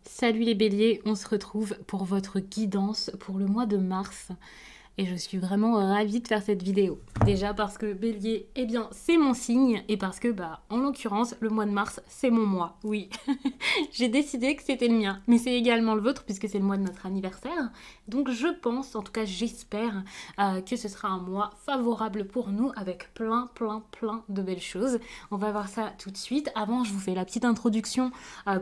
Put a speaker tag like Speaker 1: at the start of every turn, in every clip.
Speaker 1: Salut les béliers, on se retrouve pour votre guidance pour le mois de mars. Et je suis vraiment ravie de faire cette vidéo. Déjà parce que bélier, eh bien c'est mon signe. Et parce que, en l'occurrence, le mois de mars, c'est mon mois. Oui, j'ai décidé que c'était le mien. Mais c'est également le vôtre puisque c'est le mois de notre anniversaire. Donc je pense, en tout cas j'espère, que ce sera un mois favorable pour nous avec plein de belles choses. On va voir ça tout de suite. Avant, je vous fais la petite introduction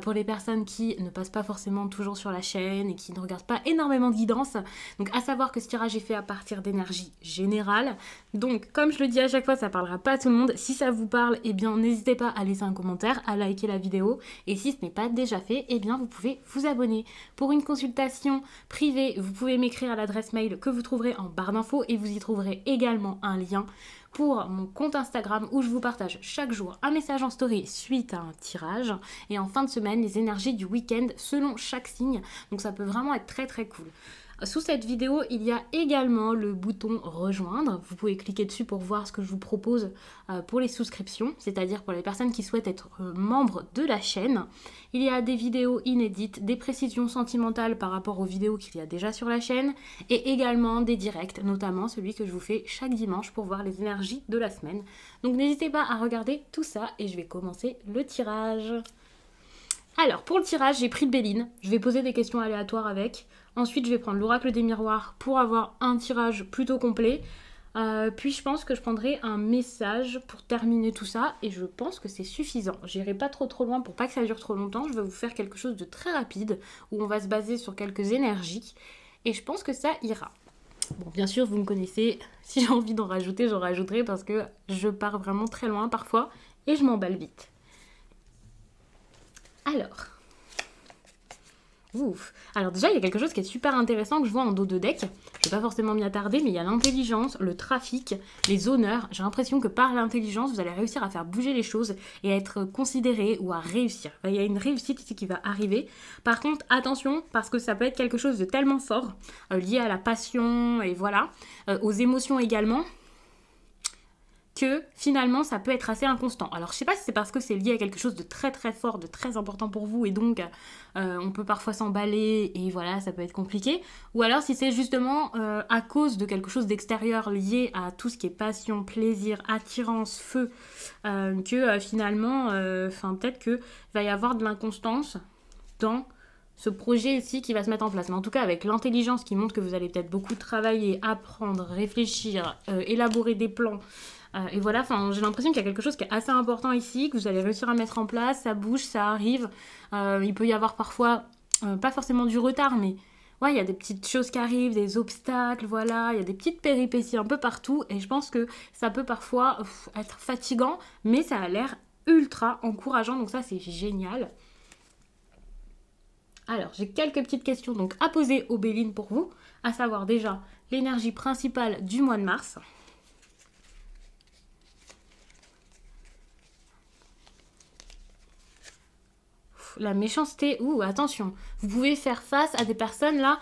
Speaker 1: pour les personnes qui ne passent pas forcément toujours sur la chaîne et qui ne regardent pas énormément de guidance. Donc à savoir que ce tirage est fait à partir d'énergie générale. Donc comme je le dis à chaque fois, ça parlera pas à tout le monde. Si ça vous parle, eh bien n'hésitez pas à laisser un commentaire, à liker la vidéo. Et si ce n'est pas déjà fait, eh bien vous pouvez vous abonner. Pour une consultation privée, vous pouvez m'écrire à l'adresse mail que vous trouverez en barre d'infos et vous y trouverez également un lien pour mon compte Instagram où je vous partage chaque jour un message en story suite à un tirage et en fin de semaine les énergies du week-end selon chaque signe. Donc ça peut vraiment être très cool. Sous cette vidéo, il y a également le bouton rejoindre. Vous pouvez cliquer dessus pour voir ce que je vous propose pour les souscriptions, c'est-à-dire pour les personnes qui souhaitent être membres de la chaîne. Il y a des vidéos inédites, des précisions sentimentales par rapport aux vidéos qu'il y a déjà sur la chaîne et également des directs, notamment celui que je vous fais chaque dimanche pour voir les énergies de la semaine. Donc n'hésitez pas à regarder tout ça et je vais commencer le tirage. Alors, pour le tirage, j'ai pris Béline. Je vais poser des questions aléatoires avec. Ensuite, je vais prendre l'oracle des miroirs pour avoir un tirage plutôt complet. Puis, je pense que je prendrai un message pour terminer tout ça. Et je pense que c'est suffisant. J'irai pas trop loin pour pas que ça dure trop longtemps. Je vais vous faire quelque chose de très rapide où on va se baser sur quelques énergies. Et je pense que ça ira. Bon, bien sûr, vous me connaissez. Si j'ai envie d'en rajouter, j'en rajouterai parce que je pars vraiment très loin parfois. Et je m'emballe vite. Alors déjà, il y a quelque chose qui est super intéressant que je vois en dos de deck. Je vais pas forcément m'y attarder, mais il y a l'intelligence, le trafic, les honneurs. J'ai l'impression que par l'intelligence, vous allez réussir à faire bouger les choses et à être considéré ou à réussir. Il y a une réussite ici qui va arriver. Par contre, attention, parce que ça peut être quelque chose de tellement fort, lié à la passion et voilà, aux émotions également, que finalement ça peut être assez inconstant. Alors je sais pas si c'est parce que c'est lié à quelque chose de très fort, de très important pour vous et donc on peut parfois s'emballer et voilà, ça peut être compliqué, ou alors si c'est justement à cause de quelque chose d'extérieur lié à tout ce qui est passion, plaisir, attirance, feu, que finalement, peut-être qu'il va y avoir de l'inconstance dans ce projet ici qui va se mettre en place. Mais en tout cas, avec l'intelligence qui montre que vous allez peut-être beaucoup travailler, apprendre, réfléchir, élaborer des plans. Et voilà, j'ai l'impression qu'il y a quelque chose qui est assez important ici, que vous allez réussir à mettre en place. Ça bouge, ça arrive. Il peut y avoir parfois, pas forcément du retard, mais ouais, il y a des petites choses qui arrivent, des obstacles, voilà. Il y a des petites péripéties un peu partout. Et je pense que ça peut parfois être fatigant, mais ça a l'air ultra encourageant. Donc ça, c'est génial. Alors, j'ai quelques petites questions donc à poser aux Bélines pour vous, à savoir déjà l'énergie principale du mois de mars. La méchanceté, attention, vous pouvez faire face à des personnes là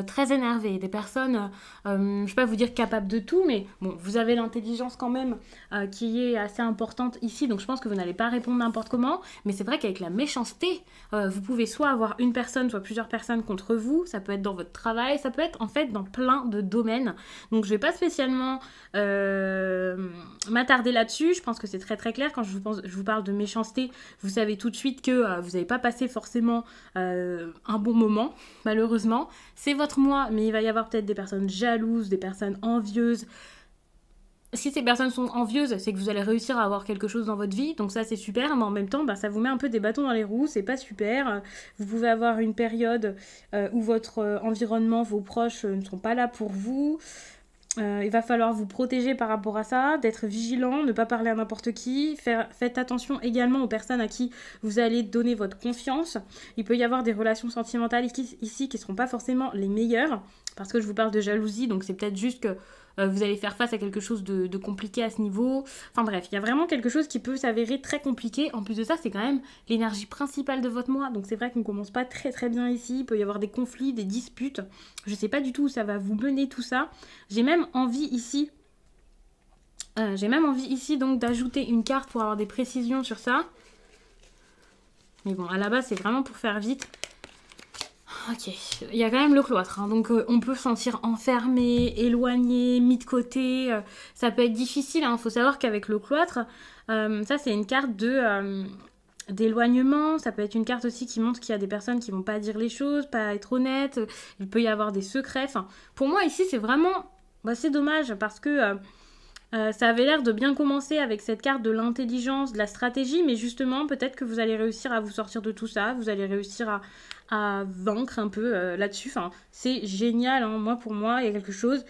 Speaker 1: très énervées, des personnes, je vais pas vous dire capables de tout, mais bon, vous avez l'intelligence quand même qui est assez importante ici, donc je pense que vous n'allez pas répondre n'importe comment, mais c'est vrai qu'avec la méchanceté, vous pouvez soit avoir une personne, soit plusieurs personnes contre vous, ça peut être dans votre travail, ça peut être en fait dans plein de domaines, donc je vais pas spécialement m'attarder là-dessus, je pense que c'est très clair, quand je vous parle de méchanceté, vous savez tout de suite que vous n'avez pas passé forcément un bon moment, malheureusement. C'est votre mois, mais il va y avoir peut-être des personnes jalouses, des personnes envieuses. Si ces personnes sont envieuses, c'est que vous allez réussir à avoir quelque chose dans votre vie, donc ça c'est super, mais en même temps, ça vous met un peu des bâtons dans les roues, c'est pas super. Vous pouvez avoir une période où votre environnement, vos proches ne sont pas là pour vous. Il va falloir vous protéger par rapport à ça, d'être vigilant, ne pas parler à n'importe qui. Faites attention également aux personnes à qui vous allez donner votre confiance. Il peut y avoir des relations sentimentales ici qui ne seront pas forcément les meilleures, parce que je vous parle de jalousie, donc c'est peut-être juste que vous allez faire face à quelque chose de compliqué à ce niveau. Enfin bref, il y a vraiment quelque chose qui peut s'avérer très compliqué. En plus de ça, c'est quand même l'énergie principale de votre mois. Donc c'est vrai qu'on ne commence pas très bien ici. Il peut y avoir des conflits, des disputes. Je ne sais pas du tout où ça va vous mener tout ça. J'ai même envie ici donc d'ajouter une carte pour avoir des précisions sur ça. Mais bon, à la base, c'est vraiment pour faire vite. Ok, il y a quand même le cloître, hein, donc on peut se sentir enfermé, éloigné, mis de côté. Ça peut être difficile, hein. Faut savoir qu'avec le cloître, ça c'est une carte d'éloignement. Ça peut être une carte aussi qui montre qu'il y a des personnes qui vont pas dire les choses, pas être honnêtes. Il peut y avoir des secrets. Enfin, pour moi ici c'est vraiment, c'est dommage parce que ça avait l'air de bien commencer avec cette carte de l'intelligence, de la stratégie, mais justement, peut-être que vous allez réussir à vous sortir de tout ça, vous allez réussir à vaincre un peu là-dessus. Enfin, c'est génial, hein. Moi, pour moi, il y a quelque chose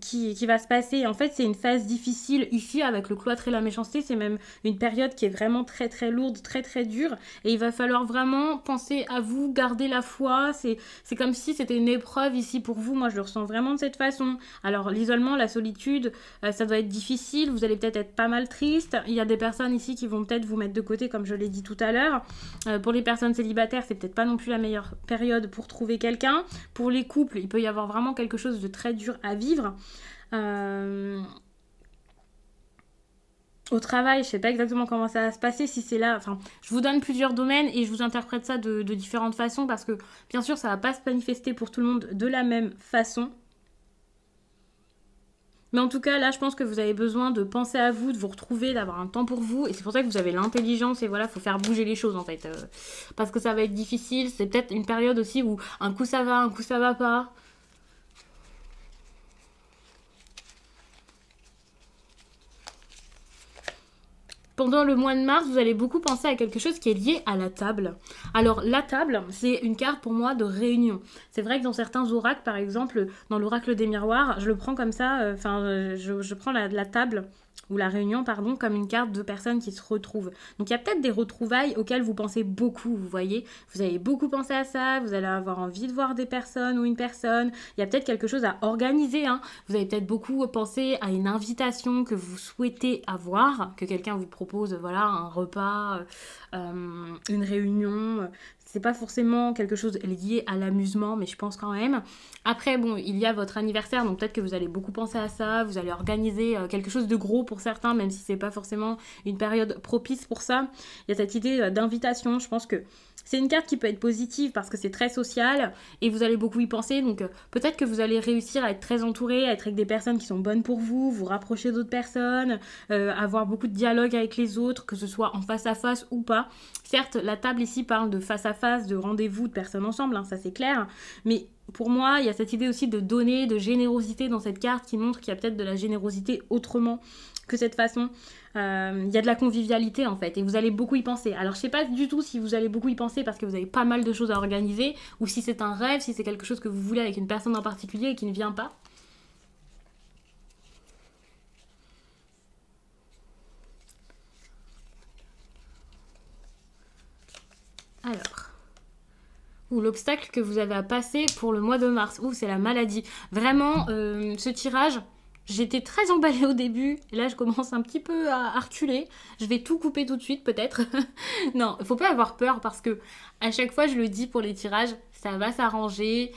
Speaker 1: qui va se passer. En fait, c'est une phase difficile ici avec le cloître et la méchanceté. C'est même une période qui est vraiment très très lourde, très très dure. Et il va falloir vraiment penser à vous, garder la foi. C'est comme si c'était une épreuve ici pour vous. Moi, je le ressens vraiment de cette façon. Alors, l'isolement, la solitude, ça doit être difficile. Vous allez peut-être être pas mal triste. Il y a des personnes ici qui vont peut-être vous mettre de côté, comme je l'ai dit tout à l'heure. Pour les personnes célibataires, c'est peut-être pas non plus la meilleure période pour trouver quelqu'un. Pour les couples, il peut y avoir vraiment quelque chose de très dur à vivre. Au travail, je sais pas exactement comment ça va se passer, si c'est là, enfin, je vous donne plusieurs domaines et je vous interprète ça de différentes façons parce que bien sûr ça va pas se manifester pour tout le monde de la même façon. Mais en tout cas, là, je pense que vous avez besoin de penser à vous, de vous retrouver, d'avoir un temps pour vous. Et c'est pour ça que vous avez l'intelligence. Et voilà, il faut faire bouger les choses, en fait. Parce que ça va être difficile. C'est peut-être une période aussi où un coup ça va pas. Pendant le mois de mars, vous allez beaucoup penser à quelque chose qui est lié à la table. Alors, la table, c'est une carte pour moi de réunion. C'est vrai que dans certains oracles, par exemple, dans l'oracle des miroirs, je le prends comme ça, je prends la table ou la réunion, pardon, comme une carte de personnes qui se retrouvent. Donc il y a peut-être des retrouvailles auxquelles vous pensez beaucoup, vous voyez. Vous avez beaucoup pensé à ça, vous allez avoir envie de voir des personnes ou une personne. Il y a peut-être quelque chose à organiser, hein. Vous avez peut-être beaucoup pensé à une invitation que vous souhaitez avoir, que quelqu'un vous propose, voilà, un repas, une réunion. C'est pas forcément quelque chose lié à l'amusement, mais je pense quand même. Après, bon, il y a votre anniversaire, donc peut-être que vous allez beaucoup penser à ça, vous allez organiser quelque chose de gros pour certains, même si c'est pas forcément une période propice pour ça. Il y a cette idée d'invitation, je pense que c'est une carte qui peut être positive parce que c'est très social et vous allez beaucoup y penser, donc peut-être que vous allez réussir à être très entouré, à être avec des personnes qui sont bonnes pour vous, vous rapprocher d'autres personnes, avoir beaucoup de dialogue avec les autres, que ce soit en face à face ou pas. Certes, la table ici parle de face à face, de rendez-vous, de personnes ensemble, hein, ça c'est clair, mais pour moi, il y a cette idée aussi de donner, de générosité dans cette carte qui montre qu'il y a peut-être de la générosité autrement que cette façon. Il y a de la convivialité en fait et vous allez beaucoup y penser. Alors je sais pas du tout si vous allez beaucoup y penser parce que vous avez pas mal de choses à organiser ou si c'est un rêve, si c'est quelque chose que vous voulez avec une personne en particulier et qui ne vient pas. Alors... ou l'obstacle que vous avez à passer pour le mois de mars. Ouh, c'est la maladie. Vraiment, ce tirage, j'étais très emballée au début. Et là, je commence un petit peu à reculer. Je vais tout couper tout de suite, peut-être. Non, il faut pas avoir peur parce que à chaque fois, je le dis pour les tirages, ça va s'arranger.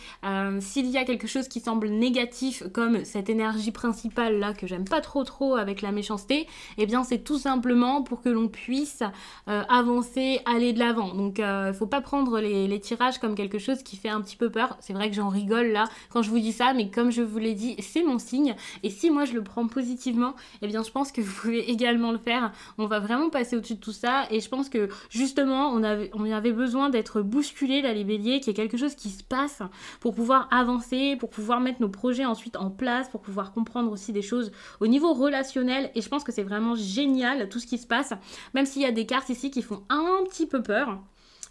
Speaker 1: S'il y a quelque chose qui semble négatif, comme cette énergie principale là que j'aime pas trop avec la méchanceté, eh bien c'est tout simplement pour que l'on puisse avancer, aller de l'avant. Donc faut pas prendre les tirages comme quelque chose qui fait un petit peu peur. C'est vrai que j'en rigole là quand je vous dis ça, mais comme je vous l'ai dit, c'est mon signe. Et si moi je le prends positivement, eh bien je pense que vous pouvez également le faire. On va vraiment passer au-dessus de tout ça. Et je pense que justement, on avait besoin d'être bousculé là les béliers, qu'il y ait quelque chose qui se passe pour pouvoir avancer, pour pouvoir mettre nos projets ensuite en place, pour pouvoir comprendre aussi des choses au niveau relationnel. Et je pense que c'est vraiment génial tout ce qui se passe, même s'il y a des cartes ici qui font un petit peu peur.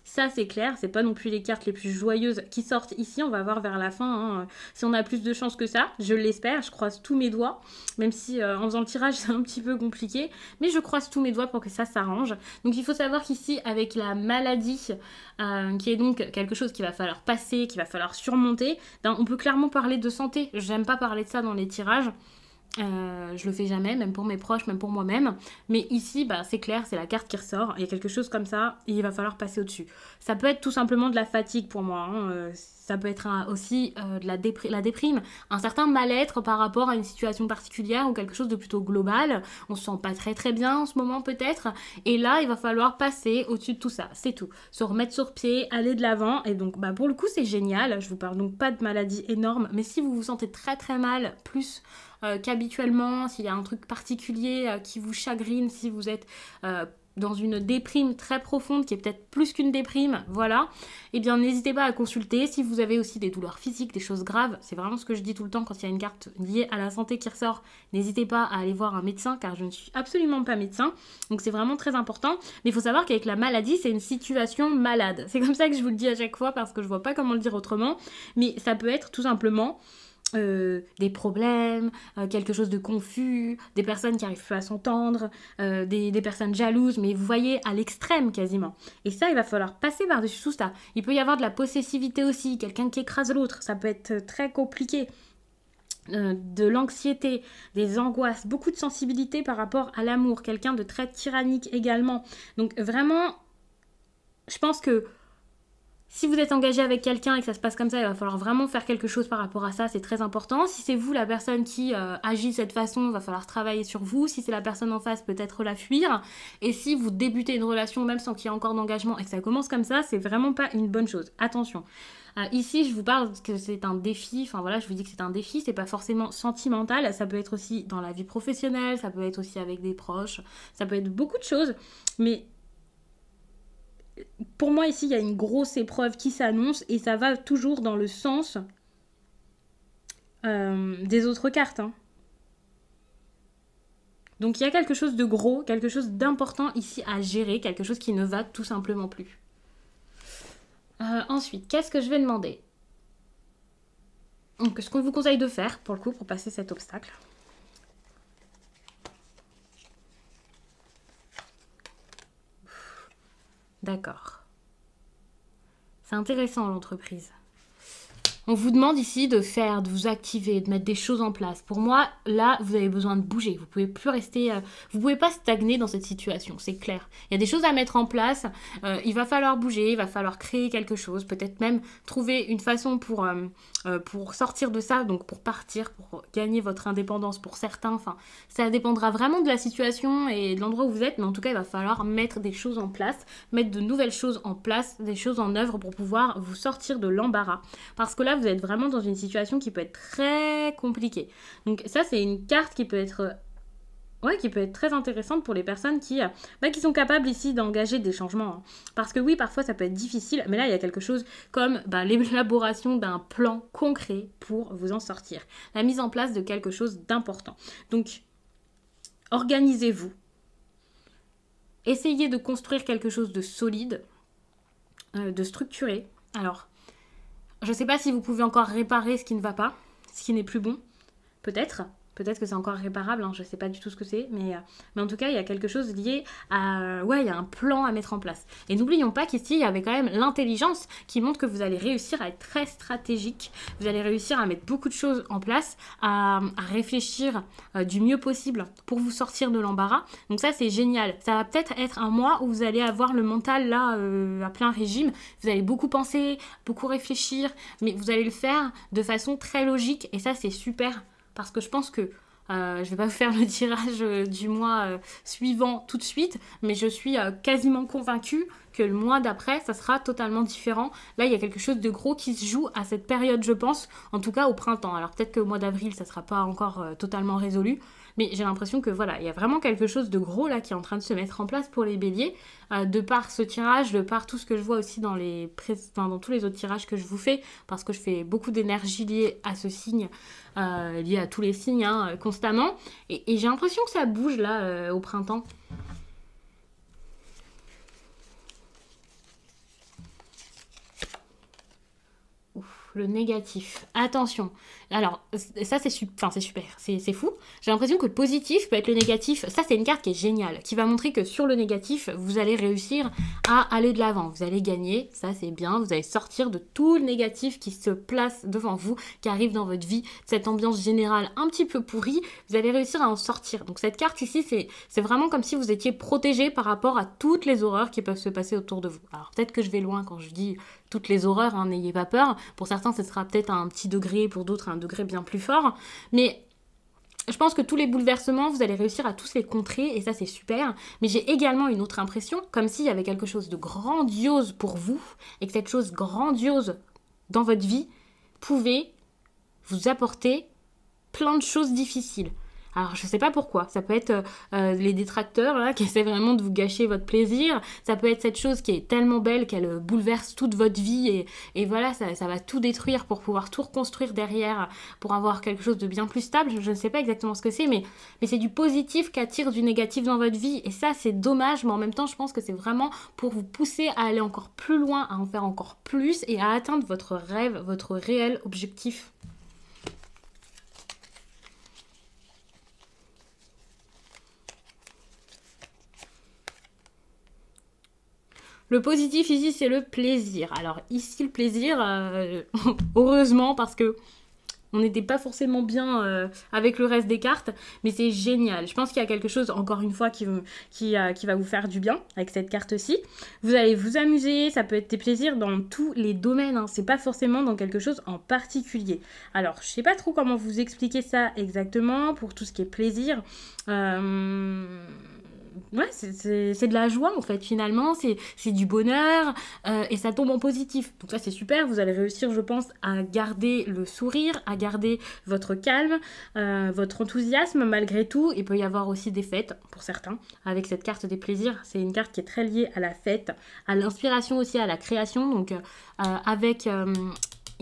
Speaker 1: Ça c'est clair, c'est pas non plus les cartes les plus joyeuses qui sortent ici, on va voir vers la fin hein, si on a plus de chance que ça, je l'espère, je croise tous mes doigts, même si en faisant le tirage c'est un petit peu compliqué, mais je croise tous mes doigts pour que ça s'arrange. Donc il faut savoir qu'ici avec la maladie, qui est donc quelque chose qu'il va falloir passer, qu'il va falloir surmonter, ben, on peut clairement parler de santé, j'aime pas parler de ça dans les tirages. Je le fais jamais, même pour mes proches, même pour moi-même. Mais ici, bah, c'est clair, c'est la carte qui ressort. Il y a quelque chose comme ça et il va falloir passer au-dessus. Ça peut être tout simplement de la fatigue pour moi. Hein. ça peut être aussi de la déprime, un certain mal-être par rapport à une situation particulière ou quelque chose de plutôt global. On se sent pas très très bien en ce moment peut-être. Et là, il va falloir passer au-dessus de tout ça. C'est tout. Se remettre sur pied, aller de l'avant. Et donc, pour le coup, c'est génial. Je vous parle donc pas de maladie énorme. Mais si vous vous sentez très très mal, plus qu'habituellement, s'il y a un truc particulier qui vous chagrine, si vous êtes dans une déprime très profonde, qui est peut-être plus qu'une déprime, voilà, eh bien n'hésitez pas à consulter. Si vous avez aussi des douleurs physiques, des choses graves, c'est vraiment ce que je dis tout le temps quand il y a une carte liée à la santé qui ressort, n'hésitez pas à aller voir un médecin, car je ne suis absolument pas médecin, donc c'est vraiment très important. Mais il faut savoir qu'avec la maladie, c'est une situation malade. C'est comme ça que je vous le dis à chaque fois, parce que je vois pas comment le dire autrement, mais ça peut être tout simplement des problèmes, quelque chose de confus, des personnes qui n'arrivent plus à s'entendre, des personnes jalouses, mais vous voyez, à l'extrême quasiment. Et ça, il va falloir passer par-dessus tout ça. Il peut y avoir de la possessivité aussi, quelqu'un qui écrase l'autre, ça peut être très compliqué. De l'anxiété, des angoisses, beaucoup de sensibilité par rapport à l'amour, quelqu'un de très tyrannique également. Donc vraiment, je pense que si vous êtes engagé avec quelqu'un et que ça se passe comme ça, il va falloir vraiment faire quelque chose par rapport à ça, c'est très important. Si c'est vous la personne qui agit de cette façon, il va falloir travailler sur vous. Si c'est la personne en face, peut-être la fuir. Et si vous débutez une relation, même sans qu'il y ait encore d'engagement, et que ça commence comme ça, c'est vraiment pas une bonne chose. Attention. Ici, je vous parle que c'est un défi, enfin voilà, je vous dis que c'est un défi, c'est pas forcément sentimental, ça peut être aussi dans la vie professionnelle, ça peut être aussi avec des proches, ça peut être beaucoup de choses, mais pour moi, ici, il y a une grosse épreuve qui s'annonce et ça va toujours dans le sens des autres cartes. Hein. Donc, il y a quelque chose de gros, quelque chose d'important ici à gérer, quelque chose qui ne va tout simplement plus. Ensuite, qu'est-ce que je vais demander? Donc, ce qu'on vous conseille de faire, pour le coup, pour passer cet obstacle. D'accord. C'est intéressant l'entreprise. On vous demande ici de faire, de vous activer, de mettre des choses en place. Pour moi, là, vous avez besoin de bouger. Vous pouvez plus rester, vous pouvez pas stagner dans cette situation, c'est clair. Il y a des choses à mettre en place. Il va falloir bouger, il va falloir créer quelque chose, peut-être même trouver une façon pour sortir de ça, donc pour partir, pour gagner votre indépendance pour certains. Enfin, ça dépendra vraiment de la situation et de l'endroit où vous êtes, mais en tout cas, il va falloir mettre des choses en place, mettre de nouvelles choses en place, des choses en œuvre pour pouvoir vous sortir de l'embarras. Parce que là, vous êtes vraiment dans une situation qui peut être très compliquée. Donc ça, c'est une carte qui peut être très intéressante pour les personnes qui sont capables ici d'engager des changements. Hein. Parce que oui, parfois ça peut être difficile, mais là il y a quelque chose comme l'élaboration d'un plan concret pour vous en sortir. La mise en place de quelque chose d'important. Donc, organisez-vous. Essayez de construire quelque chose de solide, de structuré. Alors, je ne sais pas si vous pouvez encore réparer ce qui ne va pas, ce qui n'est plus bon. Peut-être que c'est encore réparable, hein, je ne sais pas du tout ce que c'est, mais en tout cas, il y a quelque chose lié à... Ouais, il y a un plan à mettre en place. Et n'oublions pas qu'ici, il y avait quand même l'intelligence qui montre que vous allez réussir à être très stratégique, vous allez réussir à mettre beaucoup de choses en place, à réfléchir du mieux possible pour vous sortir de l'embarras. Donc ça, c'est génial. Ça va peut-être être un mois où vous allez avoir le mental là à plein régime. Vous allez beaucoup penser, beaucoup réfléchir, mais vous allez le faire de façon très logique et ça, c'est super. Parce que je pense que je ne vais pas vous faire le tirage du mois suivant tout de suite, mais je suis quasiment convaincue que le mois d'après, ça sera totalement différent. Là, il y a quelque chose de gros qui se joue à cette période, je pense, en tout cas au printemps. Alors peut-être qu'au mois d'avril, ça ne sera pas encore totalement résolu, mais j'ai l'impression que voilà, il y a vraiment quelque chose de gros là qui est en train de se mettre en place pour les béliers, de par ce tirage, de par tout ce que je vois aussi dans tous les autres tirages que je vous fais, parce que je fais beaucoup d'énergie liée à ce signe, liée à tous les signes constamment, et j'ai l'impression que ça bouge là au printemps. Le négatif. Attention, Alors, ça, c'est c'est super, c'est fou. J'ai l'impression que le positif peut être le négatif. Ça, c'est une carte qui est géniale, qui va montrer que sur le négatif, vous allez réussir à aller de l'avant. Vous allez gagner, ça, c'est bien. Vous allez sortir de tout le négatif qui se place devant vous, qui arrive dans votre vie. Cette ambiance générale un petit peu pourrie, vous allez réussir à en sortir. Donc, cette carte ici, c'est vraiment comme si vous étiez protégé par rapport à toutes les horreurs qui peuvent se passer autour de vous. Alors, peut-être que je vais loin quand je dis toutes les horreurs, hein, n'ayez pas peur. Pour certains, ce sera peut-être un petit degré, pour d'autres, un degré bien plus fort. Mais je pense que tous les bouleversements, vous allez réussir à tous les contrer, et ça, c'est super. Mais j'ai également une autre impression, comme s'il y avait quelque chose de grandiose pour vous, et que cette chose grandiose dans votre vie pouvait vous apporter plein de choses difficiles. Alors, je sais pas pourquoi. Ça peut être les détracteurs là, qui essaient vraiment de vous gâcher votre plaisir. Ça peut être cette chose qui est tellement belle qu'elle bouleverse toute votre vie. Et voilà, ça va tout détruire pour pouvoir tout reconstruire derrière, pour avoir quelque chose de bien plus stable. Je ne sais pas exactement ce que c'est, mais c'est du positif qui attire du négatif dans votre vie. Et ça, c'est dommage, mais en même temps, je pense que c'est vraiment pour vous pousser à aller encore plus loin, à en faire encore plus et à atteindre votre rêve, votre réel objectif. Le positif ici, c'est le plaisir. Alors ici, le plaisir, heureusement, parce que on n'était pas forcément bien avec le reste des cartes, mais c'est génial. Je pense qu'il y a quelque chose, encore une fois, qui va vous faire du bien avec cette carte-ci. Vous allez vous amuser, ça peut être des plaisirs dans tous les domaines, hein. C'est pas forcément dans quelque chose en particulier. Alors, je sais pas trop comment vous expliquer ça exactement pour tout ce qui est plaisir. Ouais, c'est de la joie en fait finalement, c'est du bonheur et ça tombe en positif. Donc ça c'est super, vous allez réussir je pense à garder le sourire, à garder votre calme, votre enthousiasme malgré tout. Il peut y avoir aussi des fêtes pour certains avec cette carte des plaisirs. C'est une carte qui est très liée à la fête, à l'inspiration aussi, à la création. Donc avec...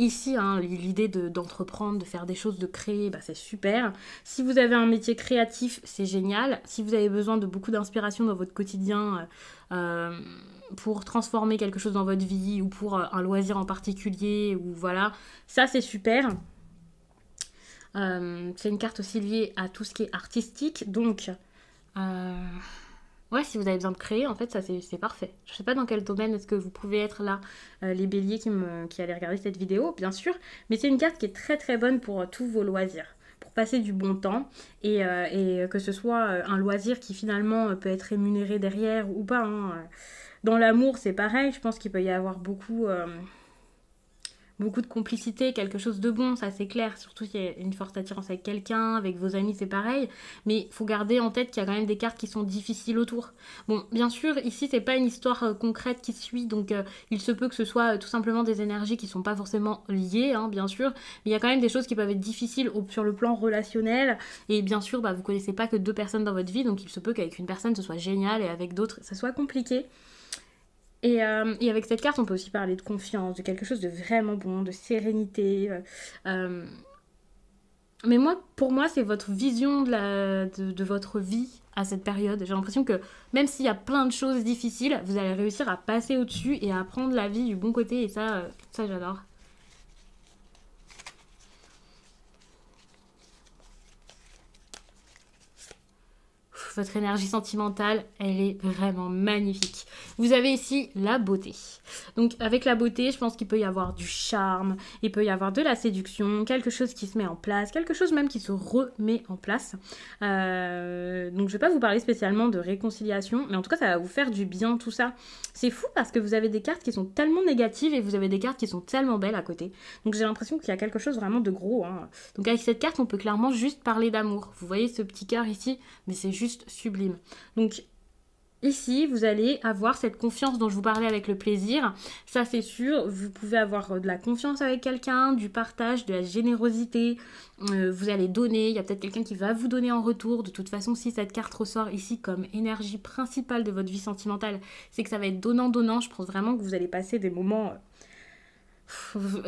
Speaker 1: ici, hein, l'idée d'entreprendre, de faire des choses, de créer, bah, c'est super. Si vous avez un métier créatif, c'est génial. Si vous avez besoin de beaucoup d'inspiration dans votre quotidien pour transformer quelque chose dans votre vie ou pour un loisir en particulier, ou voilà, ça c'est super. C'est une carte aussi liée à tout ce qui est artistique, donc... ouais, si vous avez besoin de créer, en fait, ça c'est parfait. Je sais pas dans quel domaine est-ce que vous pouvez être là, les béliers qui allaient regarder cette vidéo, bien sûr. Mais c'est une carte qui est très très bonne pour tous vos loisirs, pour passer du bon temps. Et que ce soit un loisir qui finalement peut être rémunéré derrière ou pas, hein. Dans l'amour, c'est pareil. Je pense qu'il peut y avoir beaucoup de complicité, quelque chose de bon, ça c'est clair. Surtout s'il y a une forte attirance avec quelqu'un, avec vos amis, c'est pareil. Mais il faut garder en tête qu'il y a quand même des cartes qui sont difficiles autour. Bon, bien sûr, ici, c'est pas une histoire concrète qui suit, donc il se peut que ce soit tout simplement des énergies qui sont pas forcément liées, hein, bien sûr. Mais il y a quand même des choses qui peuvent être difficiles sur le plan relationnel. Et bien sûr, bah, vous connaissez pas que 2 personnes dans votre vie, donc il se peut qu'avec une personne, ce soit génial, et avec d'autres, ça soit compliqué. Et avec cette carte, on peut aussi parler de confiance, de quelque chose de vraiment bon, de sérénité. Mais pour moi, c'est votre vision de votre vie à cette période. J'ai l'impression que même s'il y a plein de choses difficiles, vous allez réussir à passer au-dessus et à prendre la vie du bon côté. Et ça j'adore. Votre énergie sentimentale, elle est vraiment magnifique. Vous avez ici la beauté. Donc avec la beauté, je pense qu'il peut y avoir du charme, il peut y avoir de la séduction, quelque chose qui se met en place, quelque chose même qui se remet en place. Donc je ne vais pas vous parler spécialement de réconciliation, mais en tout cas ça va vous faire du bien tout ça. C'est fou parce que vous avez des cartes qui sont tellement négatives et vous avez des cartes qui sont tellement belles à côté. Donc j'ai l'impression qu'il y a quelque chose vraiment de gros, hein. Donc avec cette carte, on peut clairement juste parler d'amour. Vous voyez ce petit cœur ici, mais c'est juste sublime. Donc ici, vous allez avoir cette confiance dont je vous parlais avec le plaisir. Ça, c'est sûr. Vous pouvez avoir de la confiance avec quelqu'un, du partage, de la générosité. Vous allez donner. Il y a peut-être quelqu'un qui va vous donner en retour. De toute façon, si cette carte ressort ici comme énergie principale de votre vie sentimentale, c'est que ça va être donnant-donnant. Je pense vraiment que vous allez passer des moments...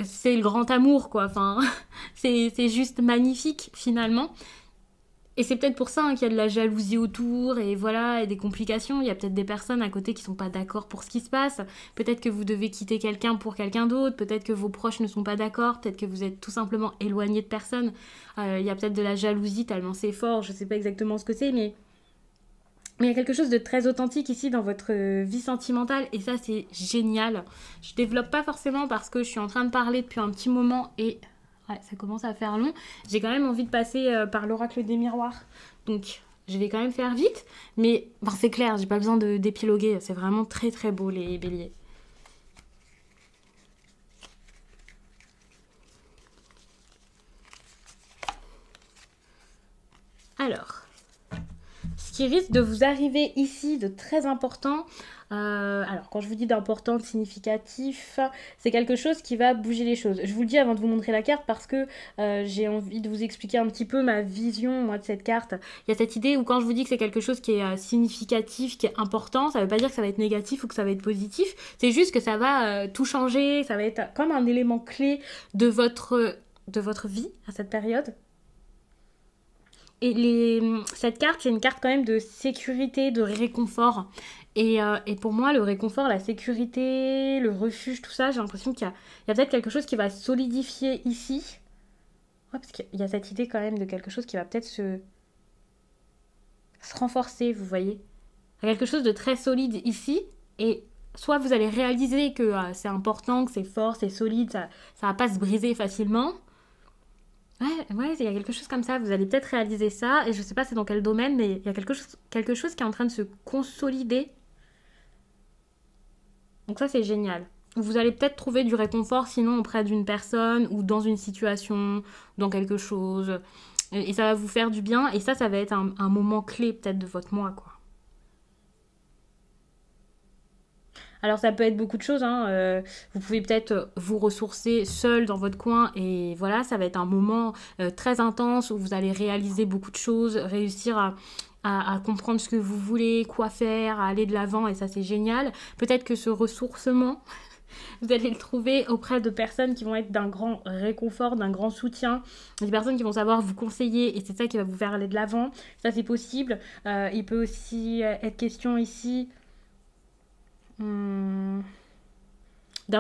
Speaker 1: c'est le grand amour, quoi. Enfin, c'est juste magnifique, finalement. Et c'est peut-être pour ça hein, qu'il y a de la jalousie autour, et voilà, et des complications. Il y a peut-être des personnes à côté qui sont pas d'accord pour ce qui se passe. Peut-être que vous devez quitter quelqu'un pour quelqu'un d'autre. Peut-être que vos proches ne sont pas d'accord. Peut-être que vous êtes tout simplement éloigné de personne. Il y a peut-être de la jalousie tellement c'est fort. Je sais pas exactement ce que c'est, mais il y a quelque chose de très authentique ici dans votre vie sentimentale, et ça c'est génial. Je développe pas forcément parce que je suis en train de parler depuis un petit moment et ouais, ça commence à faire long. J'ai quand même envie de passer par l'oracle des miroirs. Donc je vais quand même faire vite, mais bon, c'est clair, j'ai pas besoin d'épiloguer. C'est vraiment très très beau les béliers. Alors, ce qui risque de vous arriver ici de très important, alors quand je vous dis d'important, de significatif, c'est quelque chose qui va bouger les choses. Je vous le dis avant de vous montrer la carte parce que j'ai envie de vous expliquer un petit peu ma vision moi de cette carte. Il y a cette idée où quand je vous dis que c'est quelque chose qui est significatif, qui est important, ça veut pas dire que ça va être négatif ou que ça va être positif, c'est juste que ça va tout changer, ça va être comme un élément clé de votre vie à cette période. Et cette carte, c'est une carte quand même de sécurité, de réconfort. Et pour moi, le réconfort, la sécurité, le refuge, tout ça, j'ai l'impression qu'il y a peut-être quelque chose qui va solidifier ici. Ouais, parce qu'il y a cette idée quand même de quelque chose qui va peut-être se renforcer, vous voyez. Il y a quelque chose de très solide ici. Et soit vous allez réaliser que c'est important, que c'est fort, c'est solide, ça va pas se briser facilement. Ouais, il y a quelque chose comme ça. Vous allez peut-être réaliser ça, et je sais pas c'est dans quel domaine, mais il y a quelque chose qui est en train de se consolider. Donc ça, c'est génial. Vous allez peut-être trouver du réconfort sinon auprès d'une personne ou dans une situation, dans quelque chose. Et ça va vous faire du bien, et ça va être un moment clé peut-être de votre mois, quoi. Alors ça peut être beaucoup de choses, hein. Vous pouvez peut-être vous ressourcer seul dans votre coin, et voilà, ça va être un moment très intense où vous allez réaliser beaucoup de choses, réussir à comprendre ce que vous voulez, quoi faire, à aller de l'avant, et ça c'est génial. Peut-être que ce ressourcement, vous allez le trouver auprès de personnes qui vont être d'un grand réconfort, d'un grand soutien, des personnes qui vont savoir vous conseiller, et c'est ça qui va vous faire aller de l'avant. Ça c'est possible. Il peut aussi être question ici d'un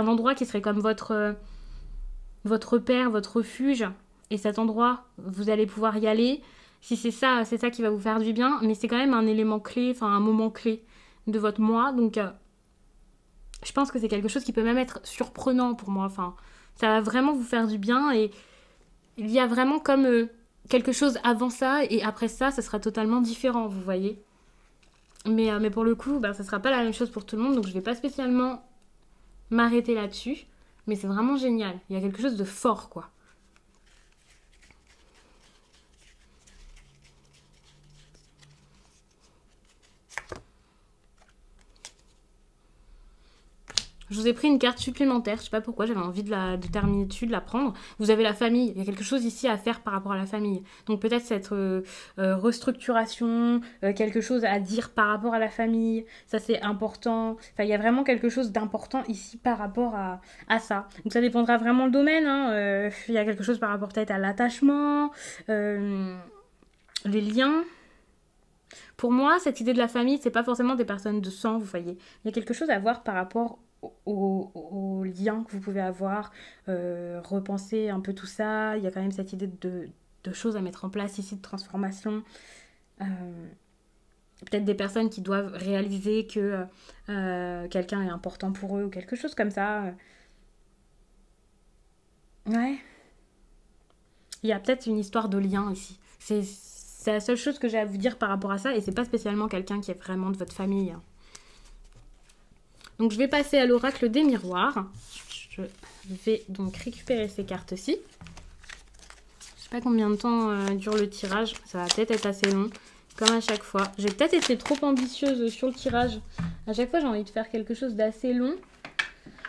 Speaker 1: endroit qui serait comme votre repère, votre refuge. Et cet endroit, vous allez pouvoir y aller. Si c'est ça qui va vous faire du bien. Mais c'est quand même un élément clé, enfin un moment clé de votre mois. Donc je pense que c'est quelque chose qui peut même être surprenant pour moi. Enfin, ça va vraiment vous faire du bien. Et il y a vraiment comme quelque chose avant ça. Et après ça, ça sera totalement différent, vous voyez. Mais pour le coup, ça sera pas la même chose pour tout le monde, donc je vais pas spécialement m'arrêter là-dessus. Mais c'est vraiment génial. Il y a quelque chose de fort, quoi. Je vous ai pris une carte supplémentaire, je sais pas pourquoi, j'avais envie de terminer dessus, de la prendre. Vous avez la famille, il y a quelque chose ici à faire par rapport à la famille. Donc peut-être cette restructuration, quelque chose à dire par rapport à la famille, ça c'est important. Enfin, il y a vraiment quelque chose d'important ici par rapport à ça. Donc ça dépendra vraiment le domaine, hein. Il y a quelque chose par rapport peut-être à l'attachement, les liens. Pour moi, cette idée de la famille, c'est pas forcément des personnes de sang, vous voyez. Il y a quelque chose à voir par rapport aux liens que vous pouvez avoir, repenser un peu tout ça. Il y a quand même cette idée de choses à mettre en place ici, de transformation. Peut-être des personnes qui doivent réaliser que quelqu'un est important pour eux ou quelque chose comme ça. Ouais. Il y a peut-être une histoire de lien ici. C'est la seule chose que j'ai à vous dire par rapport à ça, et c'est pas spécialement quelqu'un qui est vraiment de votre famille. Donc je vais passer à l'oracle des miroirs. Je vais donc récupérer ces cartes-ci. Je sais pas combien de temps dure le tirage, ça va peut-être être assez long, comme à chaque fois. J'ai peut-être été trop ambitieuse sur le tirage. À chaque fois j'ai envie de faire quelque chose d'assez long,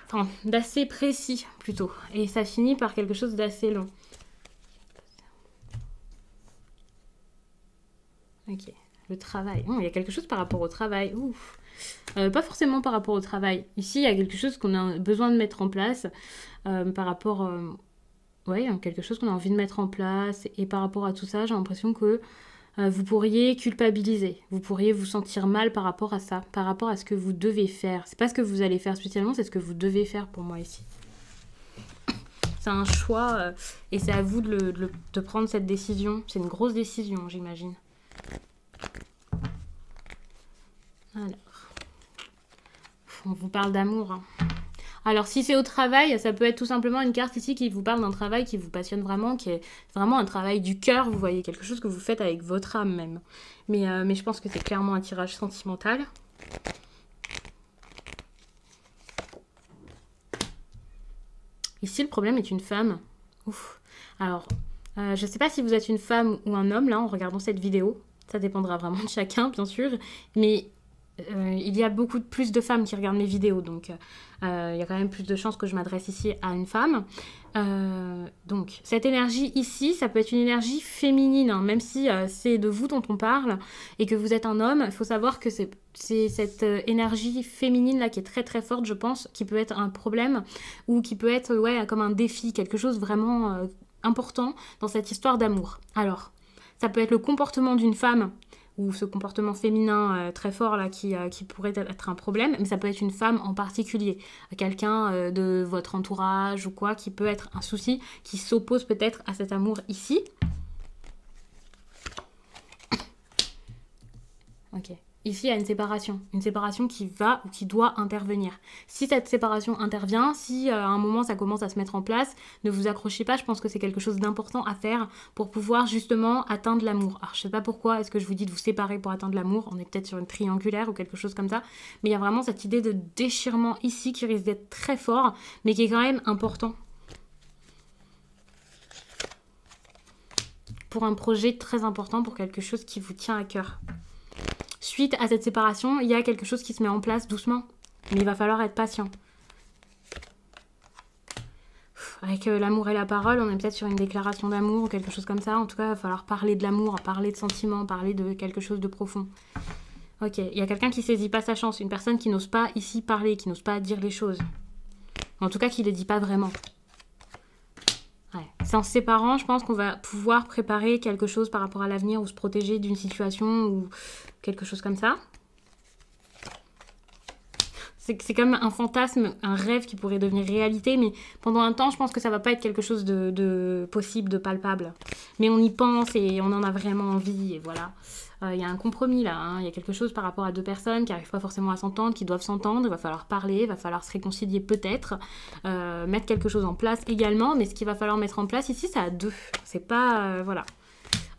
Speaker 1: enfin d'assez précis plutôt, et ça finit par quelque chose d'assez long. Ok, le travail. Il y a quelque chose par rapport au travail. Ouf. Pas forcément par rapport au travail. Ici, il y a quelque chose qu'on a besoin de mettre en place par rapport... ouais, quelque chose qu'on a envie de mettre en place. Et par rapport à tout ça, j'ai l'impression que Vous pourriez culpabiliser, vous pourriez vous sentir mal par rapport à ça, par rapport à ce que vous devez faire. C'est pas ce que vous allez faire spécialement, c'est ce que vous devez faire pour moi ici. C'est un choix et c'est à vous de prendre cette décision. C'est une grosse décision, j'imagine. Alors, on vous parle d'amour. Hein. Alors, si c'est au travail, ça peut être tout simplement une carte ici qui vous parle d'un travail qui vous passionne vraiment, qui est vraiment un travail du cœur, vous voyez, quelque chose que vous faites avec votre âme même. Mais je pense que c'est clairement un tirage sentimental. Ici, le problème est une femme. Ouf. Alors, je ne sais pas si vous êtes une femme ou un homme, là, en regardant cette vidéo. Ça dépendra vraiment de chacun, bien sûr. Mais il y a beaucoup plus de femmes qui regardent mes vidéos, donc il y a quand même plus de chances que je m'adresse ici à une femme. Donc cette énergie ici, ça peut être une énergie féminine, hein, même si c'est de vous dont on parle et que vous êtes un homme. Il faut savoir que c'est cette énergie féminine là qui est très très forte, je pense, qui peut être un problème ou qui peut être ouais, comme un défi, quelque chose vraiment important dans cette histoire d'amour. Alors, ça peut être le comportement d'une femme ou ce comportement féminin très fort là qui pourrait être un problème, mais ça peut être une femme en particulier, quelqu'un de votre entourage ou quoi, qui peut être un souci, qui s'oppose peut-être à cet amour ici. Ok. Ici, il y a une séparation qui va ou qui doit intervenir. Si cette séparation intervient, si à un moment ça commence à se mettre en place, ne vous accrochez pas, je pense que c'est quelque chose d'important à faire pour pouvoir justement atteindre l'amour. Alors je sais pas pourquoi, est-ce que je vous dis de vous séparer pour atteindre l'amour, on est peut-être sur une triangulaire ou quelque chose comme ça, mais il y a vraiment cette idée de déchirement ici qui risque d'être très fort, mais qui est quand même important. Pour un projet très important, pour quelque chose qui vous tient à cœur. Suite à cette séparation, il y a quelque chose qui se met en place doucement. Mais il va falloir être patient. Avec l'amour et la parole, on est peut-être sur une déclaration d'amour ou quelque chose comme ça. En tout cas, il va falloir parler de l'amour, parler de sentiments, parler de quelque chose de profond. Ok, il y a quelqu'un qui saisit pas sa chance. Une personne qui n'ose pas ici parler, qui n'ose pas dire les choses. En tout cas, qui ne les dit pas vraiment. Ouais. C'est en se séparant, je pense qu'on va pouvoir préparer quelque chose par rapport à l'avenir ou se protéger d'une situation ou quelque chose comme ça. C'est comme un fantasme, un rêve qui pourrait devenir réalité, mais pendant un temps, je pense que ça va pas être quelque chose de possible, de palpable. Mais on y pense et on en a vraiment envie, et voilà. Il y a un compromis là, hein. Il y a quelque chose par rapport à deux personnes qui n'arrivent pas forcément à s'entendre, qui doivent s'entendre, il va falloir parler, il va falloir se réconcilier peut-être, mettre quelque chose en place également, mais ce qu'il va falloir mettre en place ici, c'est à deux, c'est pas... voilà.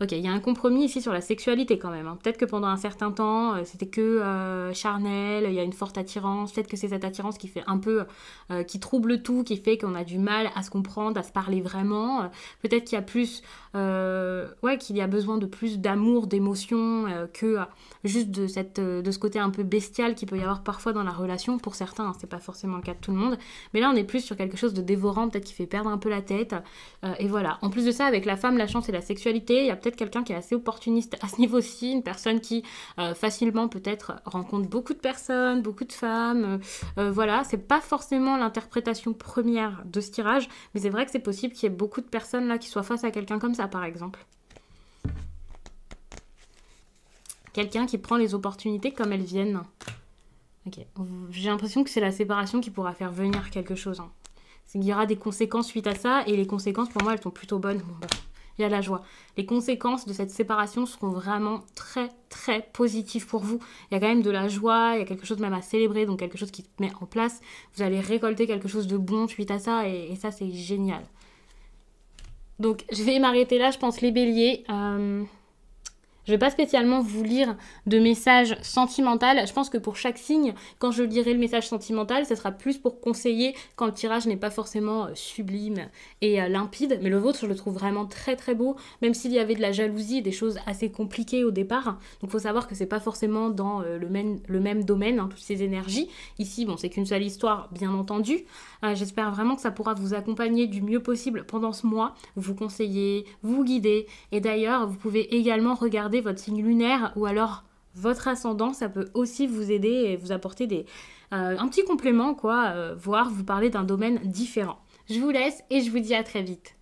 Speaker 1: Ok, il y a un compromis ici sur la sexualité quand même. Hein. Peut-être que pendant un certain temps, c'était que charnel, il y a une forte attirance. Peut-être que c'est cette attirance qui fait un peu, qui trouble tout, qui fait qu'on a du mal à se comprendre, à se parler vraiment. Peut-être qu'il y a plus, ouais, qu'il y a besoin de plus d'amour, d'émotion que juste de ce côté un peu bestial qu'il peut y avoir parfois dans la relation. Pour certains, hein, c'est pas forcément le cas de tout le monde. Mais là, on est plus sur quelque chose de dévorant, peut-être qui fait perdre un peu la tête. Et voilà. En plus de ça, avec la femme, la chance et la sexualité, il y a peut-être quelqu'un qui est assez opportuniste à ce niveau-ci, une personne qui facilement peut-être rencontre beaucoup de personnes, beaucoup de femmes, voilà, c'est pas forcément l'interprétation première de ce tirage, mais c'est vrai que c'est possible qu'il y ait beaucoup de personnes là qui soient face à quelqu'un comme ça par exemple. Quelqu'un qui prend les opportunités comme elles viennent. Ok, j'ai l'impression que c'est la séparation qui pourra faire venir quelque chose. Hein. Il y aura des conséquences suite à ça, et les conséquences pour moi elles sont plutôt bonnes. Bon, bah. Il y a la joie. Les conséquences de cette séparation seront vraiment très très positives pour vous. Il y a quand même de la joie, il y a quelque chose même à célébrer, donc quelque chose qui se met en place. Vous allez récolter quelque chose de bon suite à ça et ça c'est génial. Donc je vais m'arrêter là, je pense les béliers. Je ne vais pas spécialement vous lire de messages sentimentaux. Je pense que pour chaque signe, quand je lirai le message sentimental, ce sera plus pour conseiller quand le tirage n'est pas forcément sublime et limpide. Mais le vôtre, je le trouve vraiment très très beau, même s'il y avait de la jalousie, des choses assez compliquées au départ. Donc il faut savoir que c'est pas forcément dans le même domaine, hein, toutes ces énergies. Ici, bon, c'est qu'une seule histoire, bien entendu. J'espère vraiment que ça pourra vous accompagner du mieux possible pendant ce mois, vous conseiller, vous guider. Et d'ailleurs, vous pouvez également regarder votre signe lunaire ou alors votre ascendant, ça peut aussi vous aider et vous apporter un petit complément, quoi, voire vous parler d'un domaine différent. Je vous laisse et je vous dis à très vite.